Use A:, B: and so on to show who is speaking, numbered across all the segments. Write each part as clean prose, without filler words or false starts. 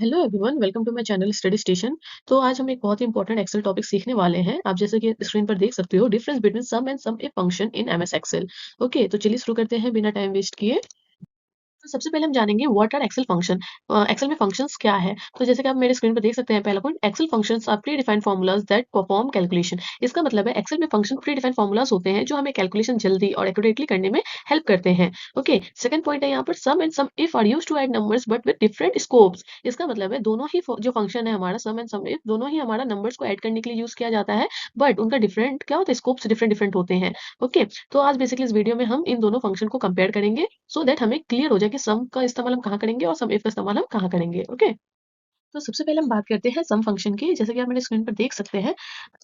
A: Hello everyone, welcome to my channel study station. तो आज हम एक बहुत ही इंपॉर्टेंट एक्सेल टॉपिक सीखने वाले हैं। आप जैसे कि स्क्रीन पर देख सकते हो, difference between sum and sum if function in MS Excel. Okay, तो चलिए शुरू करते हैं बिना टाइम वेस्ट किए। तो सबसे पहले हम जानेंगे what are Excel function. Excel में फंक्शंस क्या है। तो जैसे कि आप मेरे स्क्रीन पर देख सकते हैं, पहला point, Excel functions are predefined formulas that perform calculation. इसका मतलब है एक्सेल में फंक्शन प्री डिफाइंड फार्मूलाज होते हैं जो हमें कैलकुलेशन जल्दी और एक्यूरेटली करने में हेल्प करते हैं। ओके, सेकंड पॉइंट है यहाँ पर, sum and sum if are used to add numbers but with different scopes. इसका मतलब है दोनों ही जो फंक्शन है हमारा सम एंड सम इफ, दोनों ही हमारा नंबर्स को ऐड करने के लिए यूज किया जाता है, बट उनका डिफरेंट क्या होता है, स्कोप्स डिफरेंट डिफरेंट होते हैं। ओके, तो आज बेसिकली इस वीडियो में हम इन दोनों फंक्शन को कंपेयर करेंगे सो दैट हमें क्लियर हो जाए कि सम का इस्तेमाल हम कहाँ करेंगे और सम इफ का इस्तेमाल हम कहाँ करेंगे। ओके, तो सबसे पहले हम बात करते हैं सम फंक्शन की। जैसे कि आप मेरे स्क्रीन पर देख सकते हैं,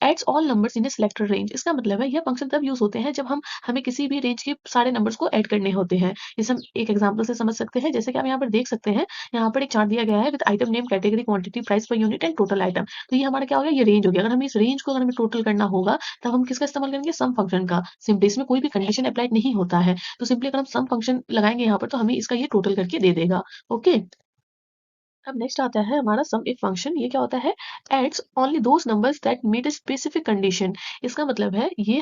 A: adds all numbers in a selected range. इसका मतलब है यह फंक्शन तब यूज होते हैं जब हमें किसी भी रेंज के सारे नंबर्स को ऐड करने होते हैं। इसे हम एक एग्जांपल से समझ सकते हैं। जैसे कि आप यहाँ पर देख सकते हैं, यहाँ पर एक चार्ट दिया गया है with item name, category, quantity, price per unit and total item. तो ये हमारा क्या हो गया, ये रेंज हो गया। अगर हमें इस रेंज को अगर हमें टोटल करना होगा, तब हम किसका इस्तेमाल करेंगे, सम फंक्शन का। सिंपली इसमें कोई भी कंडीशन अप्लाई नहीं होता है, तो सिंपली अगर हम सम फंक्शन लगाएंगे यहाँ पर, तो हमें इसका ये टोटल करके दे देगा। ओके, अब नेक्स्ट आता है हमारा सम इफ फंक्शन। ये क्या होता है, adds only those numbers that meet a specific condition. इसका मतलब है ये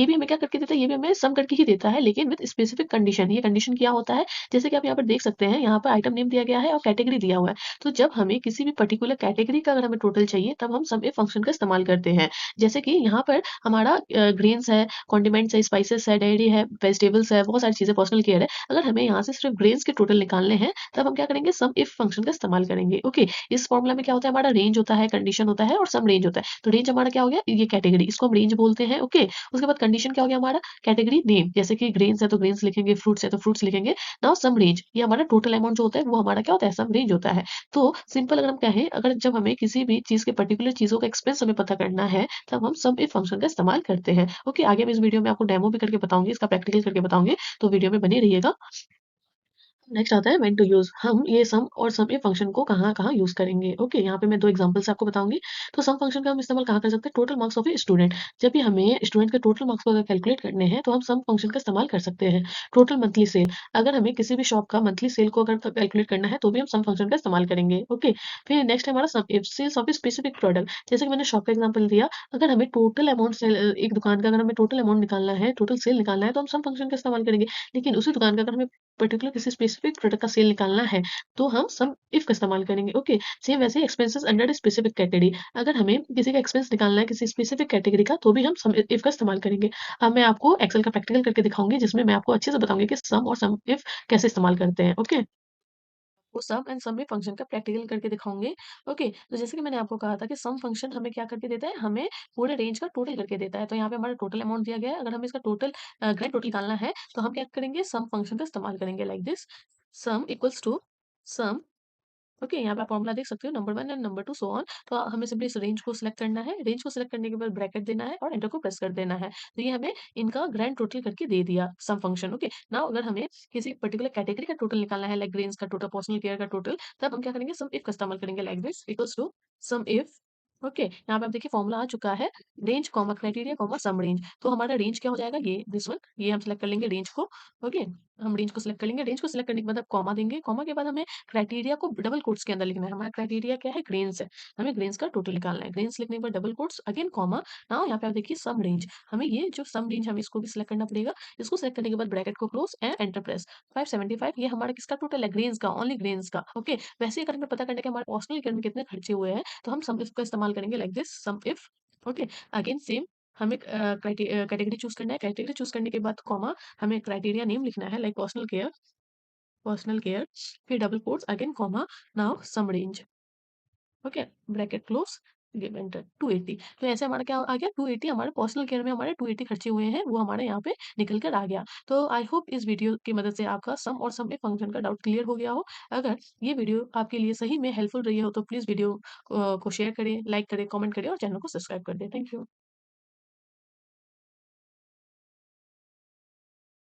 A: भी हमें क्या करके देता है, ये भी हमें सम करके ही देता है, लेकिन विद स्पेसिफिक कंडीशन। ये कंडीशन क्या होता है, जैसे कि आप यहाँ पर देख सकते हैं, यहाँ पर आइटम नेम दिया गया है और कैटेगरी दिया हुआ है। तो जब हमें किसी भी पर्टिकुलर कैटेगरी का अगर हमें टोटल चाहिए, तब हम सम इफ फंक्शन का इस्तेमाल करते हैं। जैसे कि यहाँ पर हमारा ग्रेन्स है, कॉन्डिमेंट्स है, स्पाइसेस है, डेयरी है, वेजिटेबल्स है, बहुत सारी चीजें, पर्सनल केयर है। अगर हमें यहाँ से सिर्फ ग्रेन्स के टोटल निकालने हैं, तब हम क्या करेंगे, सम इफ फंक्शन का इस्तेमाल करेंगे। ओके, इस फॉर्मूला में क्या होता है, हमारा रेंज होता है, कंडीशन होता है और सम रेंज होता है। तो रेंज हमारा क्या हो गया, ये कैटेगरी, इसको हम रेंज बोलते हैं। ओके, उसके बाद कंडीशन क्या हो गया हमारा, कैटेगरी नेम। जैसे कि ग्रेन्स है तो ग्रेन्स लिखेंगे, फ्रूट्स है तो फ्रूट्स लिखेंगे। नाउ सम रेंज, ये हमारा टोटल अमाउंट जो होता है वो हमारा क्या होता है, सम रेंज होता है। तो सिंपल अगर हम कहें, अगर जब हमें किसी भी चीज के पर्टिकुलर चीजों का एक्सपेंस हमें पता करना है, तब हम सम इफ फंक्शन का इस्तेमाल करते हैं। ओके, आगे मैं इस वीडियो में आपको डेमो भी करके बताऊंगी, इसका प्रैक्टिकल करके बताऊंगी, तो वीडियो में बने रहिएगा। नेक्स्ट आता है व्हेन टू यूज। हम ये सम और सम ए फंक्शन को कहाँ-कहाँ यूज करेंगे। ओके, यहाँ पे मैं 2 एग्जांपल्स आपको बताऊंगी। तो सम फंक्शन का हम इस्तेमाल कहाँ कर सकते हैं, total marks of a student. जब भी हमें स्टूडेंट के टोटल मार्क्स को अगर कैलकुलेट करने हैं, तो हम सम फंक्शन का इस्तेमाल कर सकते हैं। टोटल मंथली सेल, अगर हमें किसी भी शॉप का मंथली सेल को अगर कैलकुलेट करना है, तो भी हम सम फंक्शन का इस्तेमाल करेंगे। ओके, फिर नेक्स्ट है हमारा sum if sales of a specific product. जैसे कि मैंने शॉप का एग्जांपल दिया, अगर हमें टोटल अमाउंट सेल, एक दुकान का अगर हमें टोटल अमाउंट निकालना है, टोटल सेल निकालना है, तो हम सम फंक्शन का इस्तेमाल करेंगे। लेकिन उसी दुकान का अगर हमें पर्टिकुलर किसी स्पेसिफिक प्रोडक्ट का सेल निकालना है, तो हम सम इफ का इस्तेमाल करेंगे। ओके, सेम वैसे ही एक्सपेंसेस अंडर स्पेसिफिक कैटेगरी, अगर हमें किसी का एक्सपेंस निकालना है किसी स्पेसिफिक कैटेगरी का, तो भी हम सम इफ का इस्तेमाल करेंगे। अब मैं आपको एक्सेल का प्रैक्टिकल करके दिखाऊंगी, जिसमें मैं आपको अच्छे से बताऊंगी कि सम और सम इफ कैसे इस्तेमाल करते हैं। ओके, वो सम एंड सम में फंक्शन का प्रैक्टिकल करके दिखाऊंगे। ओके, तो जैसे कि मैंने आपको कहा था कि सम फंक्शन हमें क्या करके देता है, हमें पूरे रेंज का टोटल करके देता है। तो यहाँ पे हमारा टोटल अमाउंट दिया गया है, अगर हमें इसका टोटल ग्रैंड टोटल निकालना है, तो हम क्या करेंगे, सम फंक्शन का इस्तेमाल करेंगे, like this. Sum equals to sum. Okay, यहाँ पे आप फॉर्मूला देख सकते हो, number 1 and number 2 so on. तो हमें सिंपली इस रेंज को सिलेक्ट करना है। रेंज को सिलेक्ट करने के बाद ब्रैकेट देना है और एंटर को प्रेस कर देना है। तो ये हमें इनका ग्रैंड टोटल करके दे दिया सम फंक्शन। ओके, नाउ अगर हमें किसी पर्टिकुलर कैटेगरी का टोटल निकालना है, लाइक ग्रेन्स का टोटल, पर्सनल केयर का टोटल, तब हम क्या करेंगे, सम इफ का इस्तेमाल करेंगे, like this, equals to sum if. Okay, यहाँ पे आप देखिए फॉर्मूला आ चुका है, range comma criteria comma sum range. तो हमारा रेंज क्या हो जाएगा, ये दिस वन, ये हम सिलेक्ट कर लेंगे रेंज को। ओके, हम रेंज को सिलेक्ट कर लेंगे। रेंज को सिलेक्ट करने के बाद आप कॉमा देंगे। कॉमा के बाद हमें क्राइटेरिया को डबल कोट्स के अंदर लिखना है। हमारा क्राइटेरिया क्या है, ग्रेन्स है, हमें ग्रेन्स का टोटल निकालना है। ग्रेन्स लिखने के बाद double quotes, again comma. Now यहाँ पे आप देखिए सम रेंज, हमें ये जो सम रेंज, हमें इसको भी सिलेक्ट करना पड़ेगा। इसको सिलेक्ट करने के बाद ब्रैकेट को क्लोज एंड एंटर प्रेस। 575, ये हमारा किसका टोटल है, ग्रेन्स का, ओनली ग्रेन्स का। ओके, वैसे ही अगर हमें पता करना है कि हमारे पर्सनल केयर में कितने खर्चे हुए हैं, तो हम सम इफ का इस्तेमाल करेंगे, like this, sum if. Okay, again same, हमें कैटेगरी चूज करना है। कैटेगरी चूज करने के बाद कॉमा, हमें क्राइटेरिया नेम लिखना है, like personal care, personal care, फिर double quotes, again comma, now sum range. Okay, bracket close, give enter. 280, तो ऐसे हमारा क्या आ गया, 280, हमारे पर्सनल केयर में हमारे 280 खर्चे हुए हैं, वो हमारे यहाँ पे निकल कर आ गया। तो आई होप इस वीडियो की मदद से आपका सम और सम ए फंक्शन का डाउट क्लियर हो गया हो। अगर ये वीडियो आपके लिए सही में हेल्पफुल रही हो, तो प्लीज वीडियो को शेयर करें, लाइक करें, कमेंट करें और चैनल को सब्सक्राइब कर दें। Thank you.